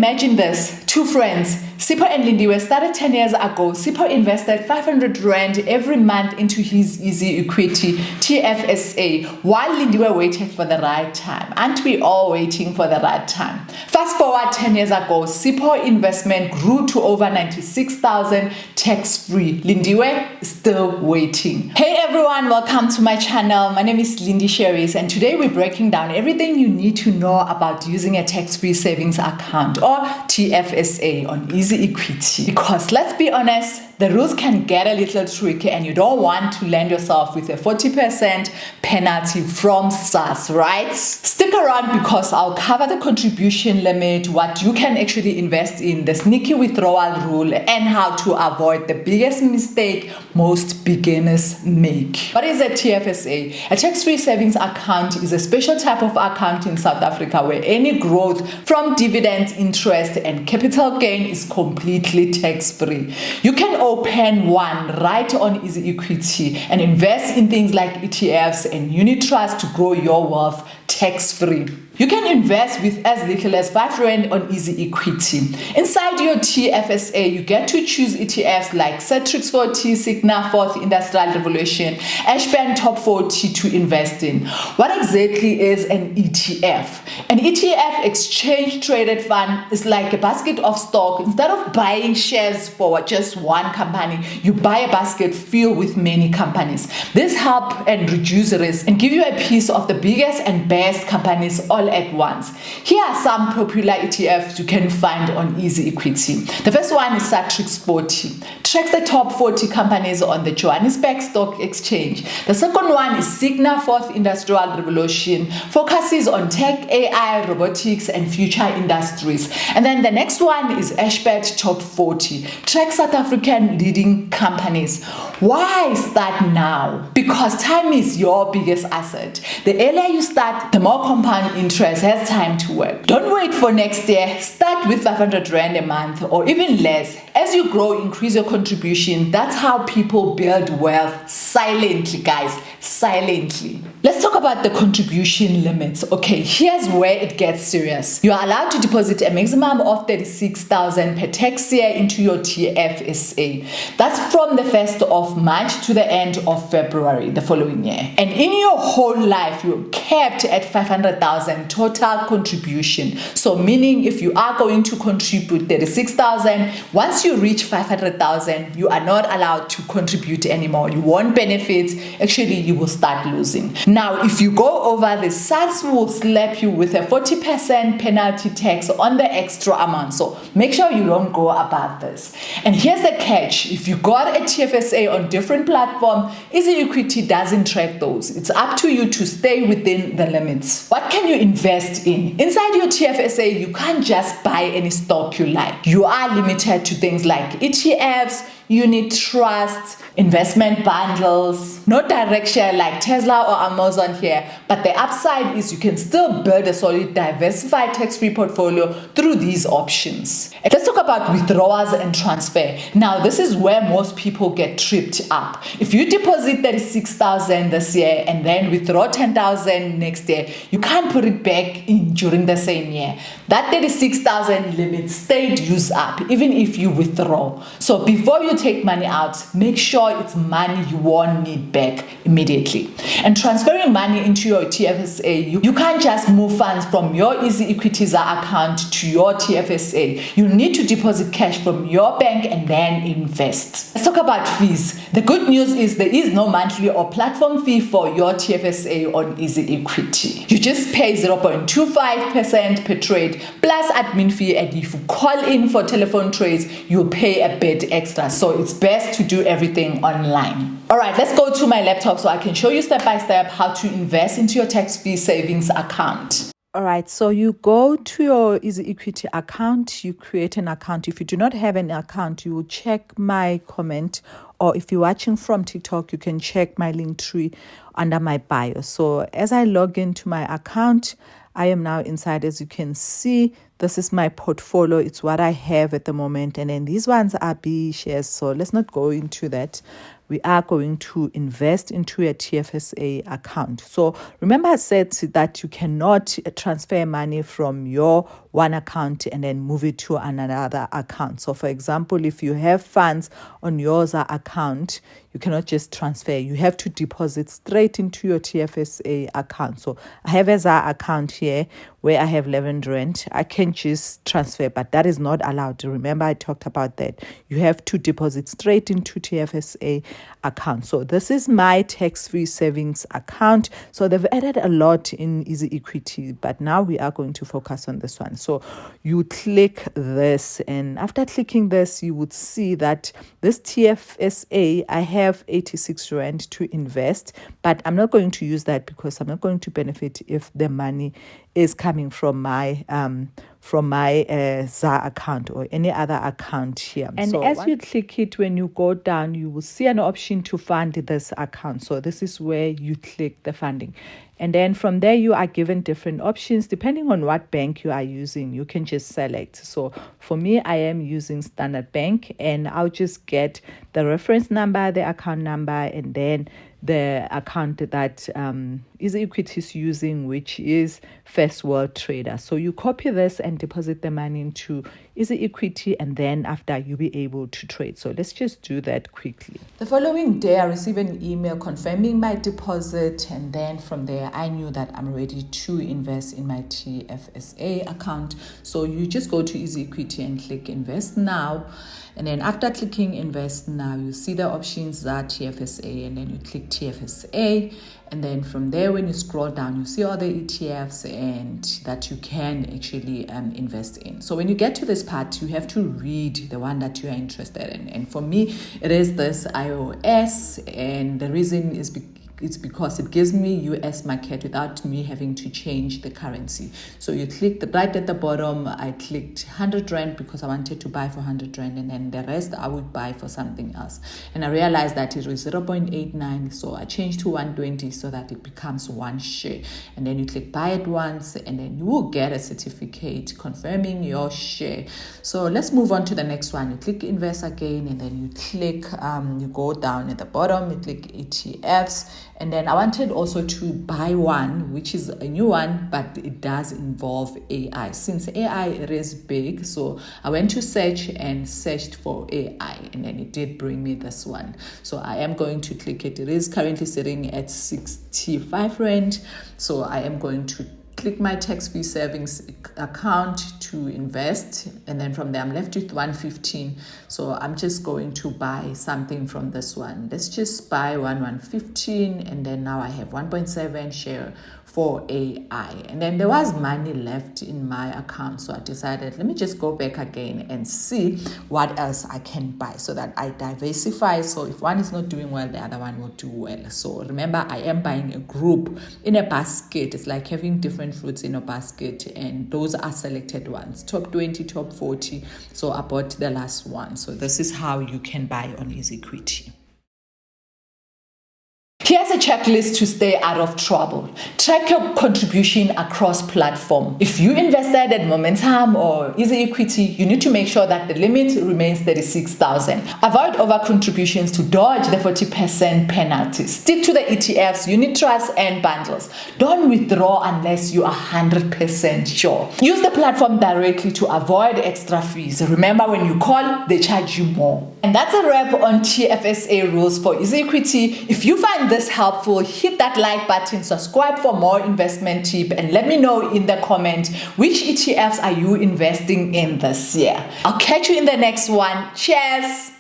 imagine this. Two friends, Sipho and Lindiwe, started 10 years ago. Sipho invested 500 Rand every month into his EasyEquity TFSA while Lindiwe waited for the right time. Aren't we all waiting for the right time? Fast forward 10 years ago, Sipho investment grew to over 96,000 tax-free. Lindiwe is still waiting. Hey everyone, welcome to my channel. My name is Lindy Sherries, and today we're breaking down everything you need to know about using a tax-free savings account or TFSA on EasyEquity. Because let's be honest, the rules can get a little tricky and you don't want to land yourself with a 40% penalty from SARS, right? Stick around because I'll cover the contribution limit, what you can actually invest in, the sneaky withdrawal rule, and how to avoid the biggest mistake most beginners make. What is a TFSA? A tax-free savings account is a special type of account in South Africa where any growth from dividend, interest, and capital gain is completely tax-free. You can open one right on EasyEquity and invest in things like ETFs and unit trusts to grow your wealth tax-free. You can invest with as little as 5 Rand on EasyEquity. Inside your TFSA, you get to choose ETFs like Cetrix 40, Signa 4th Industrial Revolution, Ashburn Top 40 to invest in. What exactly is an ETF? An ETF, exchange traded fund, is like a basket of stock. Instead of buying shares for just one company, you buy a basket filled with many companies. This helps and reduce risk and give you a piece of the biggest and best companies all at once. Here are some popular ETFs you can find on EasyEquity. The first one is Cetrix 40. Tracks the top 40 companies on the Johannesburg Stock Exchange. The second one is Signa 4th Industrial Revolution. Focuses on tech, AI, robotics, and future industries. And then the next one is Ashburn Top 40. Tracks South African leading companies. Why start now? Because time is your biggest asset. The earlier you start, the more compound interest has time to work. Don't wait for next year. Start with 500 Rand a month or even less. As you grow, increase your contribution. That's how people build wealth silently, guys. Silently. Let's talk about the contribution limits. Okay, here's where it gets serious. You are allowed to deposit a maximum of 36,000 per tax year into your TFSA. That's from the 1st of March to the end of February the following year. And in your whole life, you're capped at 500,000 total contribution. So meaning if you are going to contribute 36,000, once you reach 500,000, you are not allowed to contribute anymore. You won't benefit. Actually, you will start losing. Now, if you go over the SARS will slap you with a 40% penalty tax on the extra amount. So make sure you don't go above this. And here's the catch. If you got a TFSA on different platform, EasyEquity doesn't track those. It's up to you to stay within the limits. What can you invest in? Inside your TFSA, you can't just buy any stock you like. You are limited to things like ETFs, unit trusts, investment bundles, no direct share like Tesla or Amazon here, but the upside is you can still build a solid diversified tax-free portfolio through these options. And let's talk about withdrawals and transfer. Now, this is where most people get tripped up. If you deposit 36,000 this year and then withdraw 10,000 next year, you can't put it back in during the same year. That 36,000 limit stayed used up even if you withdraw. So before you take money out, make sure it's money you won't need back immediately. And transferring money into your TFSA, you can't just move funds from your EasyEquities account to your TFSA. You need to deposit cash from your bank and then invest. Let's talk about fees. The good news is there is no monthly or platform fee for your TFSA on EasyEquity. You just pay 0.25% per trade plus admin fee, and if you call in for telephone trades, you'll pay a bit extra. So it's best to do everything online. All right, let's go to my laptop so I can show you step by step how to invest into your tax-free savings account. All right, so you go to your EasyEquity account, you create an account. If you do not have an account, you will check my comment, or if you're watching from TikTok, you can check my link tree under my bio. So as I log into my account, I am now inside. As you can see, This is my portfolio. It's what I have at the moment. And then these ones are B shares. So let's not go into that. We are going to invest into a TFSA account. So remember I said that you cannot transfer money from your one account and then move it to another account. So for example, if you have funds on your ZA account, you cannot just transfer. You have to deposit straight into your TFSA account. So I have a ZA account here where I have 11 rand. I can just transfer, but that is not allowed. Remember I talked about that. You have to deposit straight into TFSA account. So this is my tax-free savings account. So they've added a lot in EasyEquity, but now we are going to focus on this one. So you click this, and after clicking this, you would see that this TFSA, I have 86 rand to invest, but I'm not going to use that because I'm not going to benefit if the money is coming from my ZA account or any other account here. And so as you click it, when you go down, you will see an option to fund this account. So this is where you click the funding. And then from there, you are given different options depending on what bank you are using. You can just select. So for me, I am using Standard Bank, and I'll just get the reference number, the account number, and then the account that EasyEquities is using, which is First World Trader. So you copy this and deposit the money into EasyEquity, and then after you'll be able to trade. So let's just do that quickly. The following day, I received an email confirming my deposit, and then from there, I knew that I'm ready to invest in my TFSA account. So you just go to EasyEquity and click Invest Now. And then after clicking Invest Now, you see the options that TFSA, and then you click TFSA. And then from there, when you scroll down, you see all the ETFs and that you can actually invest in. So when you get to this part, you have to read the one that you are interested in. And for me, it is this iOS. And the reason is it's because it gives me US market without me having to change the currency. So you click right at the bottom. I clicked 100 rand because I wanted to buy for 100 rand, and then the rest I would buy for something else. And I realized that it was 0.89, so I changed to 120 so that it becomes one share. And then you click buy at once, and then you will get a certificate confirming your share. So let's move on to the next one. You click invest again, and then you click, you go down at the bottom, you click ETFs. And then I wanted also to buy one, which is a new one, but it does involve AI. Since AI, it is big, so I went to search and searched for AI, and then it did bring me this one. So I am going to click it. It is currently sitting at 65 rand. So I am going to click my tax-free savings account to invest, and then from there I'm left with 115. So I'm just going to buy something from this one. Let's just buy 115, and then now I have 1.7 share for AI. And then there was money left in my account, so I decided, let me just go back again and see what else I can buy so that I diversify. So if one is not doing well, the other one will do well. So remember, I am buying a group in a basket. It's like having different fruits in a basket, and those are selected ones, top 20, top 40. So I bought the last one. So this is how you can buy on EasyEquity. Here's a checklist to stay out of trouble. Track your contribution across platform. If you invested at Momentum or EasyEquity, you need to make sure that the limit remains 36,000. Avoid over contributions to dodge the 40% penalty. Stick to the ETFs, unit trusts, and bundles. Don't withdraw unless you are 100% sure. Use the platform directly to avoid extra fees. Remember, when you call, they charge you more. And that's a wrap on TFSA rules for EasyEquity. If you find this helpful, hit that like button, subscribe for more investment tip, and let me know in the comment which ETFs are you investing in this year. I'll catch you in the next one. Cheers!